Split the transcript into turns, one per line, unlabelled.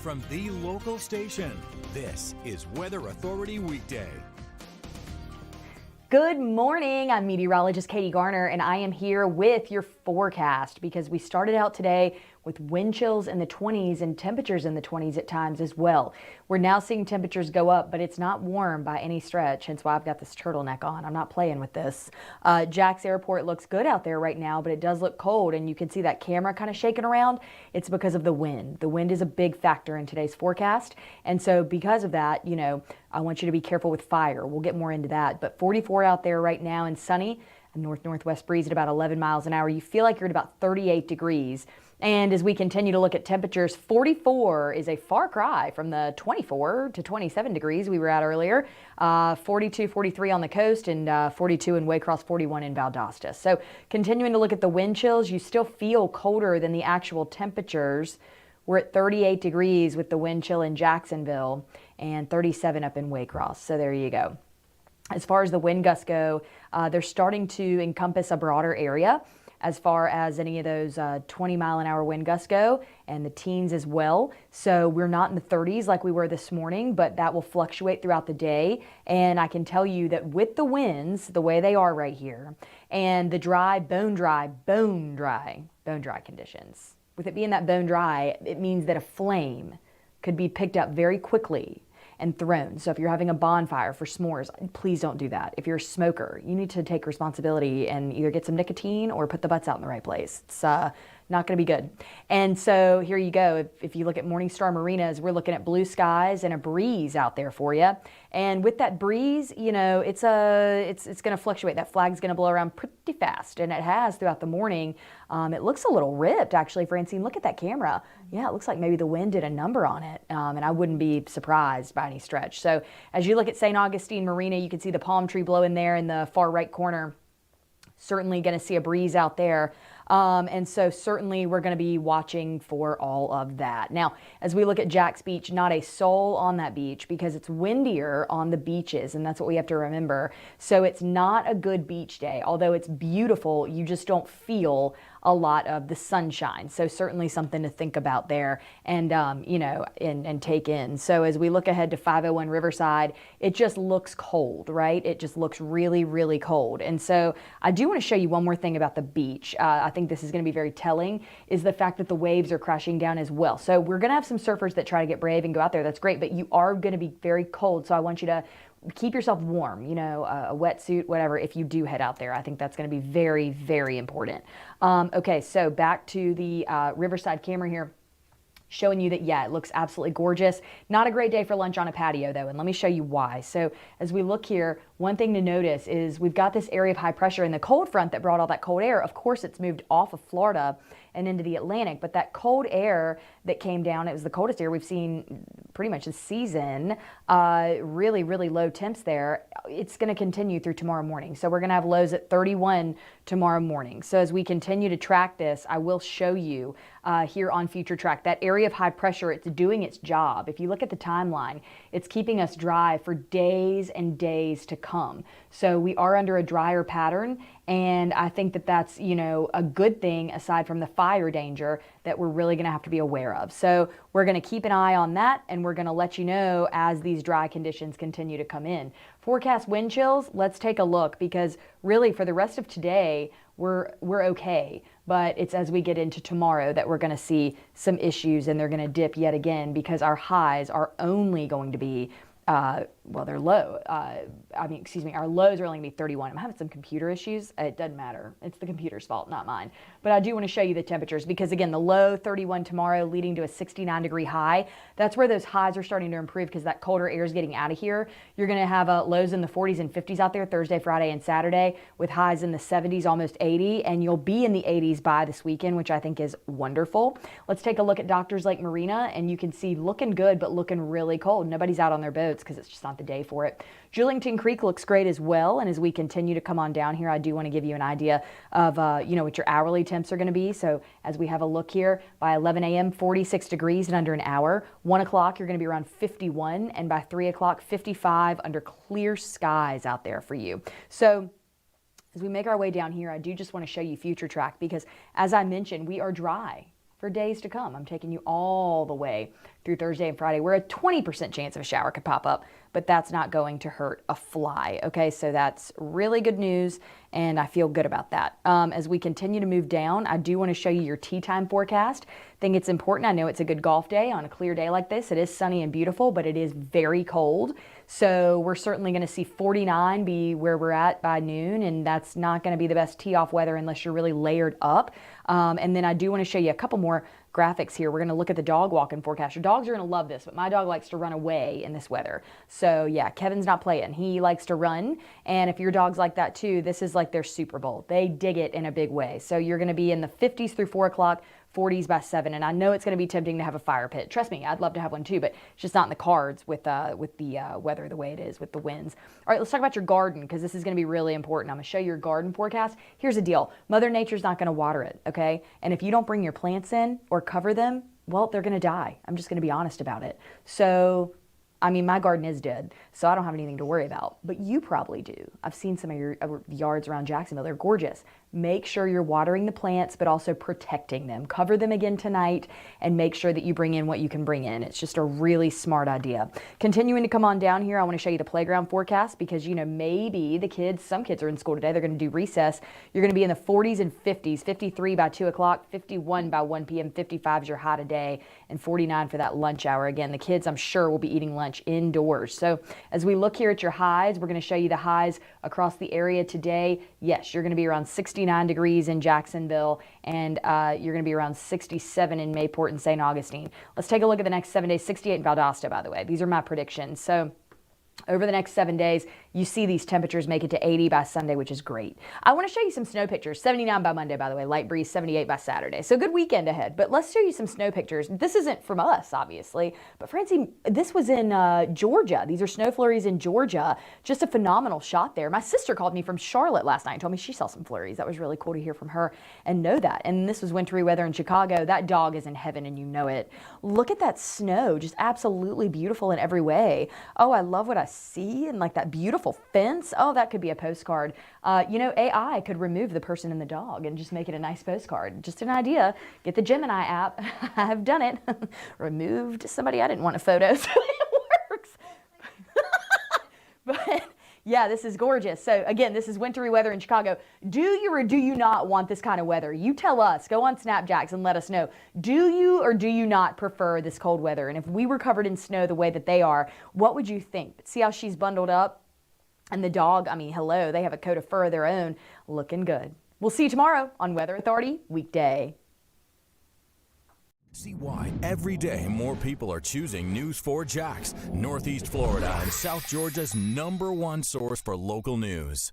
from the local station. This is Weather Authority Weekday.
Good morning, I'm meteorologist Katie Garner, and I am here with your forecast because we started out today with wind chills in the 20s and temperatures in the 20s at times as well. We're now seeing temperatures go up, but it's not warm by any stretch, hence why I've got this turtleneck on. I'm not playing with this. Jax Airport looks good out there right now, but it does look cold, and you can see that camera kind of shaking around. It's because of the wind. The wind is a big factor in today's forecast, and so because of that, you know, I want you to be careful with fire. We'll get more into that, but 44 out there right now and sunny. A north-northwest breeze at about 11 miles an hour. You feel like you're at about 38 degrees. And as we continue to look at temperatures, 44 is a far cry from the 24 to 27 degrees we were at earlier. 42, 43 on the coast, and 42 in Waycross, 41 in Valdosta. So continuing to look at the wind chills, you still feel colder than the actual temperatures. We're at 38 degrees with the wind chill in Jacksonville and 37 up in Waycross. So there you go. As far as the wind gusts go, they're starting to encompass a broader area as far as any of those 20-mile-an-hour wind gusts go, and the teens as well. So we're not in the 30s like we were this morning, but that will fluctuate throughout the day. And I can tell you that with the winds, the way they are right here, and the dry, bone dry conditions, with it being that bone dry, it means that a flame could be picked up very quickly and thrown. So if you're having a bonfire for s'mores, please don't do that. If you're a smoker, you need to take responsibility and either get some nicotine or put the butts out in the right place. It's not going to be good. And so here you go. If you look at Morningstar Marinas, we're looking at blue skies and a breeze out there for you. And with that breeze, you know, it's going to fluctuate. That flag's going to blow around pretty fast, and it has throughout the morning. It looks a little ripped, actually, Francine. Look at that camera. Yeah, it looks like maybe the wind did a number on it, and I wouldn't be surprised by any stretch. So as you look at St. Augustine Marina, you can see the palm tree blowing there in the far right corner. Certainly going to see a breeze out there. And so certainly we're going to be watching for all of that. Now, as we look at Jax Beach, not a soul on that beach because it's windier on the beaches, and that's what we have to remember. So it's not a good beach day. Although it's beautiful, you just don't feel a lot of the sunshine. So certainly something to think about there and, you know, and take in. So as we look ahead to 501 Riverside, it just looks cold, right? It just looks really, really cold. And so I do want to show you one more thing about the beach. I think this is going to be very telling, is the fact that the waves are crashing down as well. So we're going to have some surfers that try to get brave and go out there. That's great, but you are going to be very cold. So I want you to keep yourself warm, you know, a wetsuit, whatever, if you do head out there. I think that's going to be very, very important. Okay, so back to the Riverside camera here, showing you that, yeah, it looks absolutely gorgeous. Not a great day for lunch on a patio, though, and let me show you why. So as we look here, one thing to notice is we've got this area of high pressure, and the cold front that brought all that cold air, of course, it's moved off of Florida and into the Atlantic, but that cold air that came down, it was the coldest air we've seen pretty much this season, really, really low temps there. It's going to continue through tomorrow morning. So we're going to have lows at 31 tomorrow morning. So as we continue to track this, I will show you here on Future Track, that area of high pressure, it's doing its job. If you look at the timeline, it's keeping us dry for days and days to come. So we are under a drier pattern, and I think that that's, you know, a good thing aside from the fire danger that we're really going to have to be aware of. So we're going to keep an eye on that, and we're going to let you know as these dry conditions continue to come in. Forecast wind chills, let's take a look, because really for the rest of today, we're okay. But it's as we get into tomorrow that we're going to see some issues, and they're going to dip yet again because our highs are only going to be well, they're low. Our lows are only going to be 31. I'm having some computer issues. It doesn't matter. It's the computer's fault, not mine. But I do want to show you the temperatures because, again, the low 31 tomorrow leading to a 69-degree high. That's where those highs are starting to improve because that colder air is getting out of here. You're going to have lows in the 40s and 50s out there Thursday, Friday, and Saturday with highs in the 70s, almost 80. And you'll be in the 80s by this weekend, which I think is wonderful. Let's take a look at Doctors Lake Marina, and you can see looking good but looking really cold. Nobody's out on their boats because it's just not the day for it. Julington Creek looks great as well, and as we continue to come on down here, I do want to give you an idea of what your hourly temps are going to be. So as we have a look here, by 11 a.m. 46 degrees in under an hour. 1 o'clock you're going to be around 51, and by 3 o'clock 55 under clear skies out there for you. So as we make our way down here, I do just want to show you Future Track because, as I mentioned, we are dry for days to come. I'm taking you all the way through Thursday and Friday, where a 20% chance of a shower could pop up, but that's not going to hurt a fly. Okay, so that's really good news, and I feel good about that. As we continue to move down, I do want to show you your tea time forecast. I think it's important. I know it's a good golf day on a clear day like this. It is sunny and beautiful, but it is very cold. So we're certainly going to see 49 be where we're at by noon, and that's not going to be the best tee off weather unless you're really layered up. And then I do want to show you a couple more graphics here. We're going to look at the dog walking forecast. Your dogs are going to love this, but my dog likes to run away in this weather. So yeah, Kevin's not playing. He likes to run. And if your dog's like that too, this is like their Super Bowl. They dig it in a big way. So you're going to be in the 50s through 4 o'clock, 40s by 7. And I know it's going to be tempting to have a fire pit. Trust me, I'd love to have one too, but it's just not in the cards with the weather the way it is with the winds. All right, let's talk about your garden, because this is going to be really important. I'm going to show you your garden forecast. Here's the deal. Mother Nature's not going to water it, okay? And if you don't bring your plants in or cover them, well, they're going to die. I'm just going to be honest about it. So, I mean, my garden is dead, so I don't have anything to worry about, but you probably do. I've seen some of your yards around Jacksonville. They're gorgeous. Make sure you're watering the plants, but also protecting them. Cover them again tonight, and make sure that you bring in what you can bring in. It's just a really smart idea. Continuing to come on down here, I want to show you the playground forecast, because, you know, maybe the kids, some kids are in school today, they're going to do recess. You're going to be in the 40s and 50s, 53 by 2 o'clock, 51 by 1 p.m., 55 is your high today, and 49 for that lunch hour. Again, the kids, I'm sure, will be eating lunch indoors. So as we look here at your highs, we're going to show you the highs across the area today. Yes, you're going to be around 69 degrees in Jacksonville, and you're going to be around 67 in Mayport and St. Augustine. Let's take a look at the next 7 days. 68 in Valdosta, by the way. These are my predictions. So over the next 7 days, you see these temperatures make it to 80 by Sunday, which is great. I want to show you some snow pictures. 79 by Monday, by the way. Light breeze, 78 by Saturday. So good weekend ahead. But let's show you some snow pictures. This isn't from us, obviously. But Francie, this was in Georgia. These are snow flurries in Georgia. Just a phenomenal shot there. My sister called me from Charlotte last night and told me she saw some flurries. That was really cool to hear from her and know that. And this was wintry weather in Chicago. That dog is in heaven, and you know it. Look at that snow. Just absolutely beautiful in every way. Oh, I love what I see, and like that beautiful fence. Oh, that could be a postcard. You know, AI could remove the person and the dog and just make it a nice postcard. Just an idea. Get the Gemini app. I've done it. Removed somebody I didn't want a photo, so it works. But yeah, this is gorgeous. So again, this is wintry weather in Chicago. Do you or do you not want this kind of weather? You tell us. Go on Snapjacks and let us know. Do you or do you not prefer this cold weather? And if we were covered in snow the way that they are, what would you think? See how she's bundled up? And the dog, I mean, hello, they have a coat of fur of their own. Looking good. We'll see you tomorrow on Weather Authority Weekday.
See why every day more people are choosing News4JAX, Northeast Florida and South Georgia's #1 source for local news.